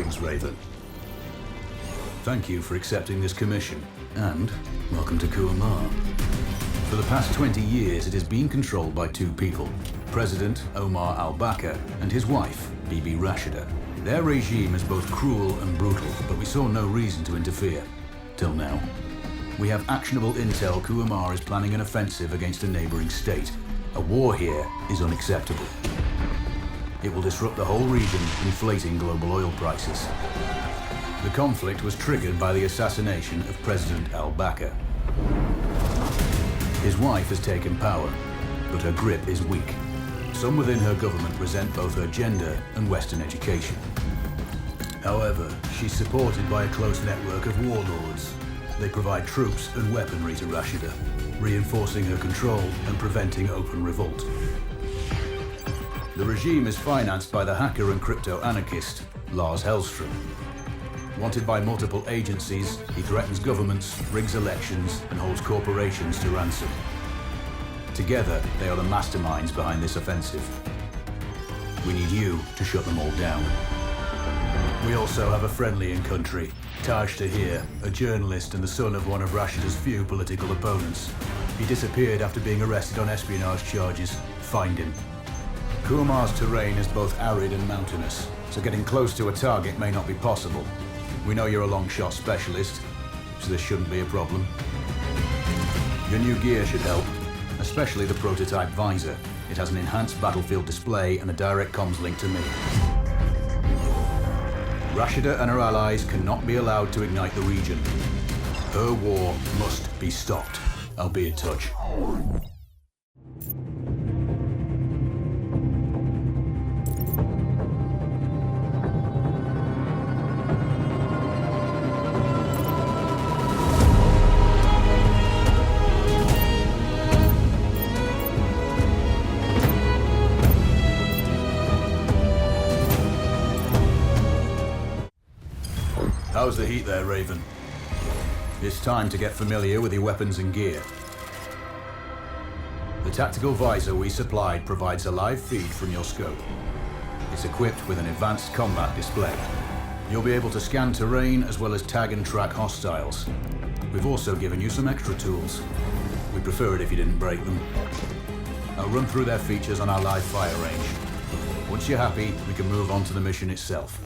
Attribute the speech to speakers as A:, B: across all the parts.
A: Greetings, Raven. Thank you for accepting this commission, and welcome to Kuamar. For the past 20 years, it has been controlled by two people, President Omar al-Bakr and his wife, Bibi Rashida. Their regime is both cruel and brutal, but we saw no reason to interfere. Till now. We have actionable intel Kuamar is planning an offensive against a neighboring state. A war here is unacceptable. It will disrupt the whole region, inflating global oil prices. The conflict was triggered by the assassination of President al-Bakr. His wife has taken power, but her grip is weak. Some within her government resent both her gender and Western education. However, she's supported by a close network of warlords. They provide troops and weaponry to Rashida, reinforcing her control and preventing open revolt. The regime is financed by the hacker and crypto-anarchist, Lars Hellstrom. Wanted by multiple agencies, he threatens governments, rigs elections, and holds corporations to ransom. Together, they are the masterminds behind this offensive. We need you to shut them all down. We also have a friendly in country, Taj Tahir, a journalist and the son of one of Rashida's few political opponents. He disappeared after being arrested on espionage charges. Find him. Kuamar's terrain is both arid and mountainous, so getting close to a target may not be possible. We know you're a long shot specialist, so this shouldn't be a problem. Your new gear should help, especially the prototype visor. It has an enhanced battlefield display and a direct comms link to me. Rashida and her allies cannot be allowed to ignite the region. Her war must be stopped. I'll be in touch. How's the heat there, Raven? It's time to get familiar with your weapons and gear. The tactical visor we supplied provides a live feed from your scope. It's equipped with an advanced combat display. You'll be able to scan terrain as well as tag and track hostiles. We've also given you some extra tools. We'd prefer it if you didn't break them. I'll run through their features on our live fire range. Once you're happy, we can move on to the mission itself.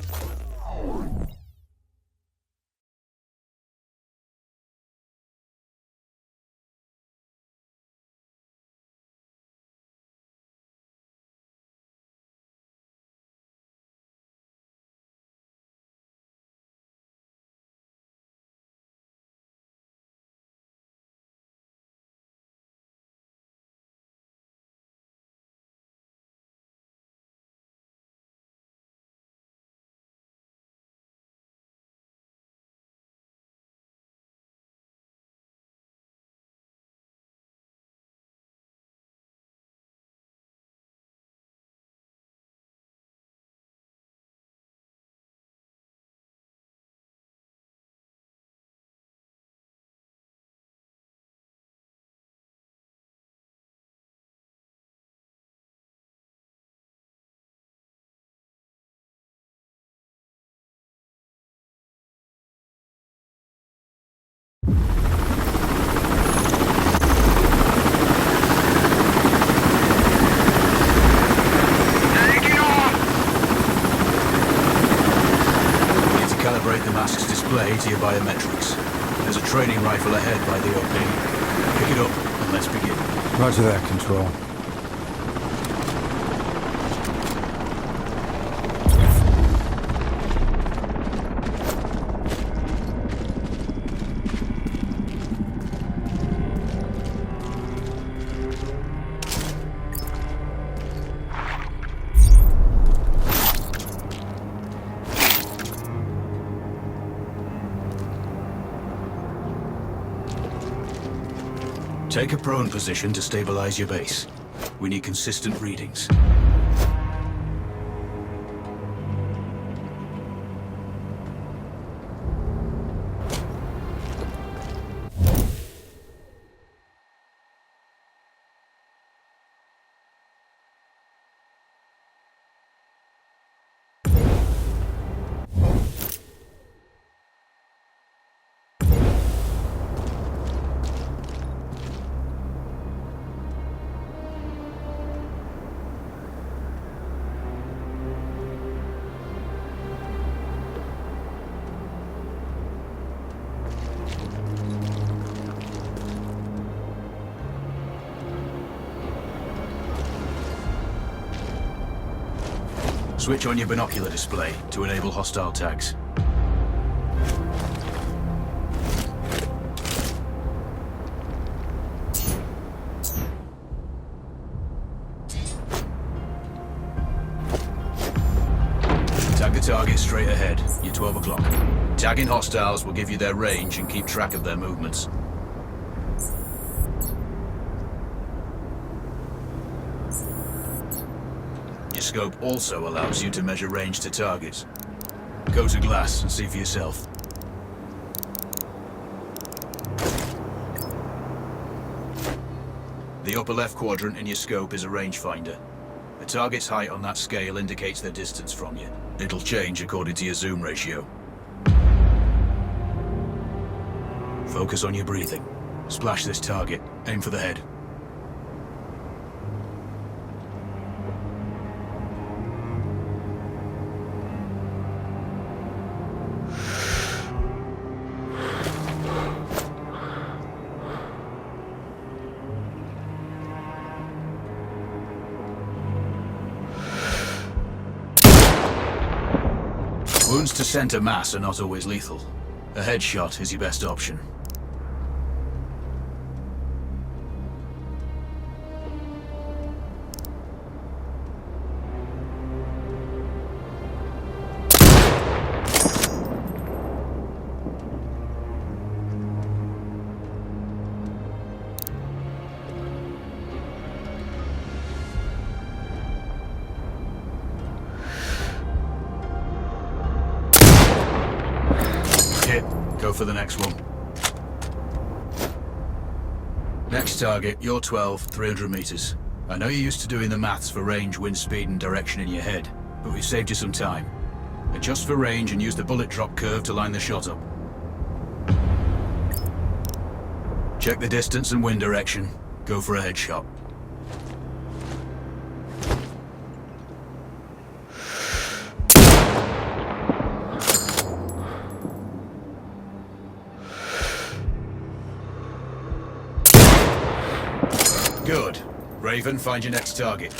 A: To your biometrics. There's a training rifle ahead by the opening. Pick it up and let's begin.
B: Roger that, Control.
A: Take a prone position to stabilize your base. We need consistent readings. Switch on your binocular display to enable hostile tags. Tag the target straight ahead. You're 12 o'clock. Tagging hostiles will give you their range and keep track of their movements. Your scope also allows you to measure range to targets. Go to glass and see for yourself. The upper left quadrant in your scope is a rangefinder. The target's height on that scale indicates their distance from you. It'll change according to your zoom ratio. Focus on your breathing. Splash this target. Aim for the head. Wounds to center mass are not always lethal. A headshot is your best option. Hit. Go for the next one. Next target, you're 12, 300 meters. I know you're used to doing the maths for range, wind speed, and direction in your head, but we've saved you some time. Adjust for range and use the bullet drop curve to line the shot up. Check the distance and wind direction. Go for a headshot. Good. Raven, find your next target.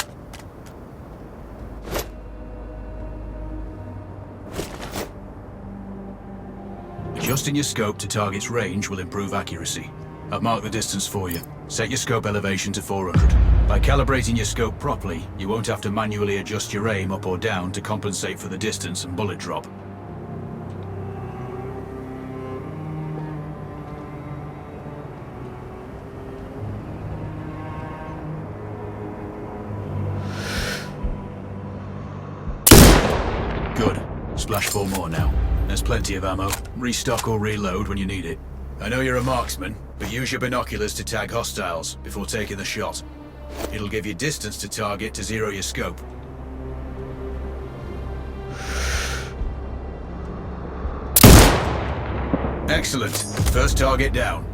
A: Adjusting your scope to target's range will improve accuracy. I'll mark the distance for you. Set your scope elevation to 400. By calibrating your scope properly, you won't have to manually adjust your aim up or down to compensate for the distance and bullet drop. Good. Splash 4 more now. There's plenty of ammo. Restock or reload when you need it. I know you're a marksman, but use your binoculars to tag hostiles before taking the shot. It'll give you distance to target to zero your scope. Excellent. First target down.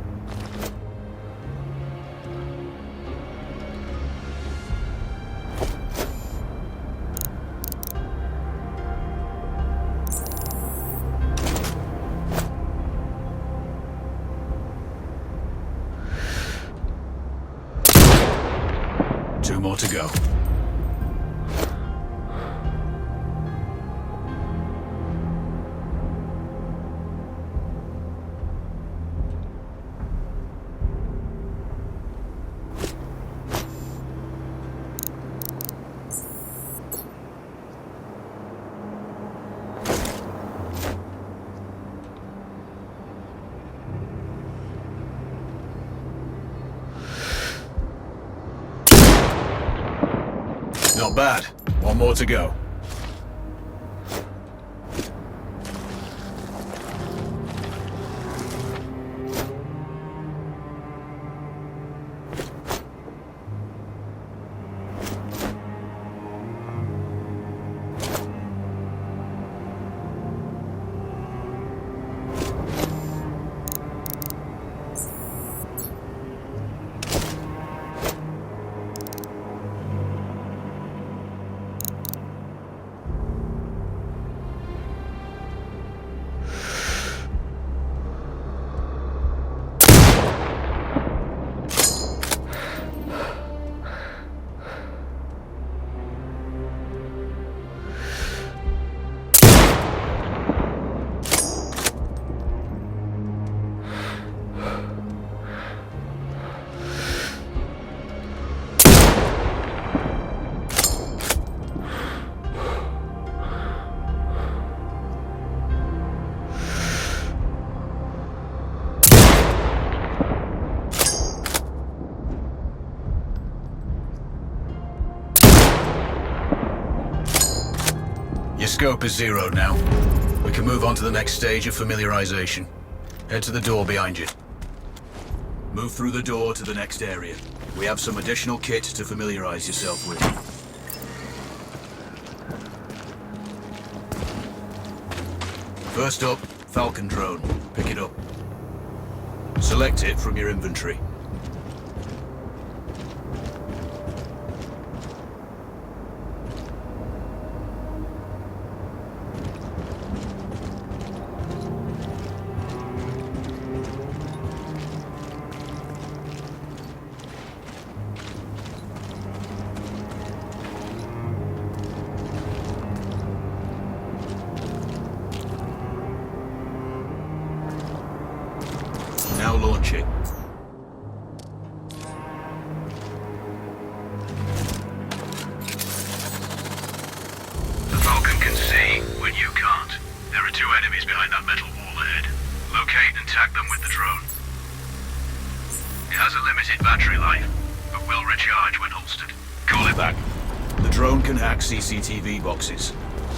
A: Two more to go. Not bad. One more to go. Scope is zeroed now. We can move on to the next stage of familiarization. Head to the door behind you. Move through the door to the next area. We have some additional kit to familiarize yourself with. First up, Falcon drone. Pick it up. Select it from your inventory. Now launch it.
B: The Falcon can see when you can't. There are two enemies behind that metal wall ahead. Locate and tag them with the drone. It has a limited battery life, but will recharge when holstered. Call it back.
A: The drone can hack CCTV boxes.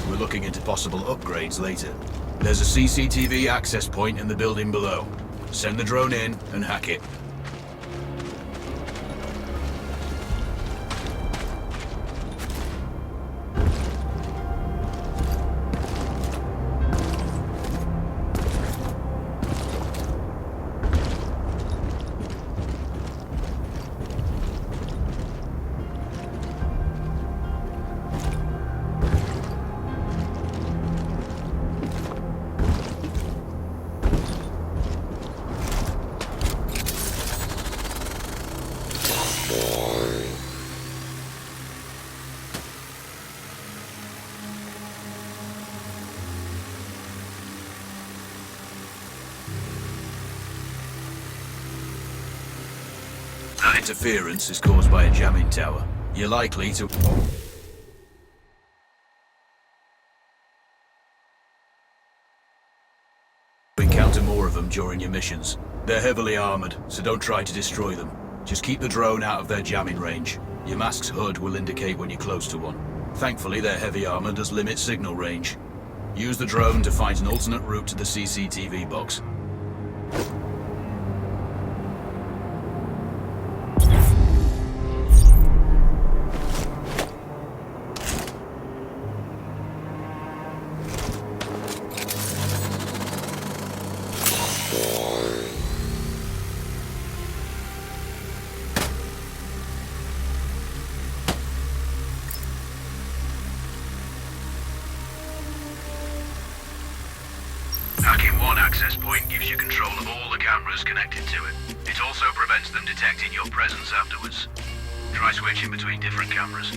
A: We're looking into possible upgrades later. There's a CCTV access point in the building below. Send the drone in and hack it. That interference is caused by a jamming tower. You're likely to... encounter more of them during your missions. They're heavily armored, so don't try to destroy them. Just keep the drone out of their jamming range. Your mask's HUD will indicate when you're close to one. Thankfully, their heavy armor does limit signal range. Use the drone to find an alternate route to the CCTV box.
B: Hacking one access point gives you control of all the cameras connected to it. It also prevents them detecting your presence afterwards. Try switching between different cameras.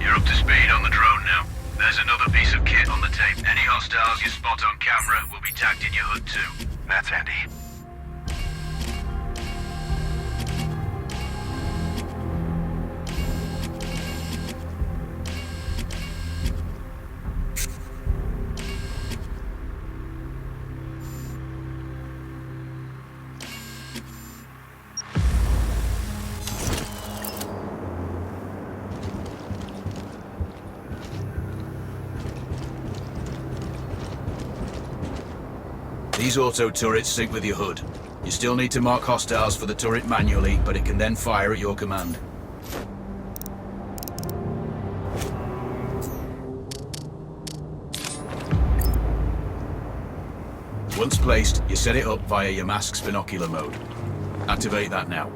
B: You're up to speed on the drone now. There's another piece of kit on the tape. Any hostiles you spot on camera will be tagged in your HUD too. That's handy.
A: These auto turrets sync with your HUD. You still need to mark hostiles for the turret manually, but it can then fire at your command. Once placed, you set it up via your mask's binocular mode. Activate that now.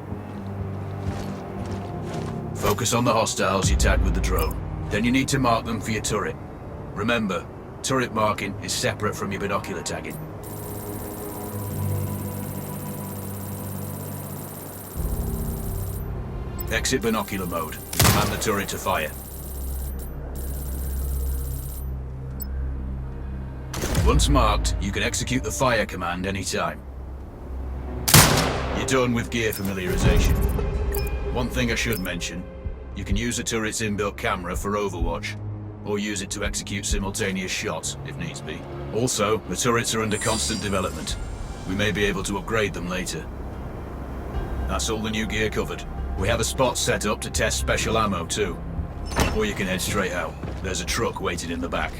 A: Focus on the hostiles you tag with the drone. Then you need to mark them for your turret. Remember, turret marking is separate from your binocular tagging. Exit binocular mode. Command the turret to fire. Once marked, you can execute the fire command anytime. You're done with gear familiarization. One thing I should mention, you can use the turret's inbuilt camera for overwatch.
B: or use it to execute simultaneous shots, if needs be. Also, the turrets are under constant development. We may be able to upgrade them later. That's all the new gear covered. We have a spot set up to test special ammo too. Or you can head straight out. There's a truck waiting in the back.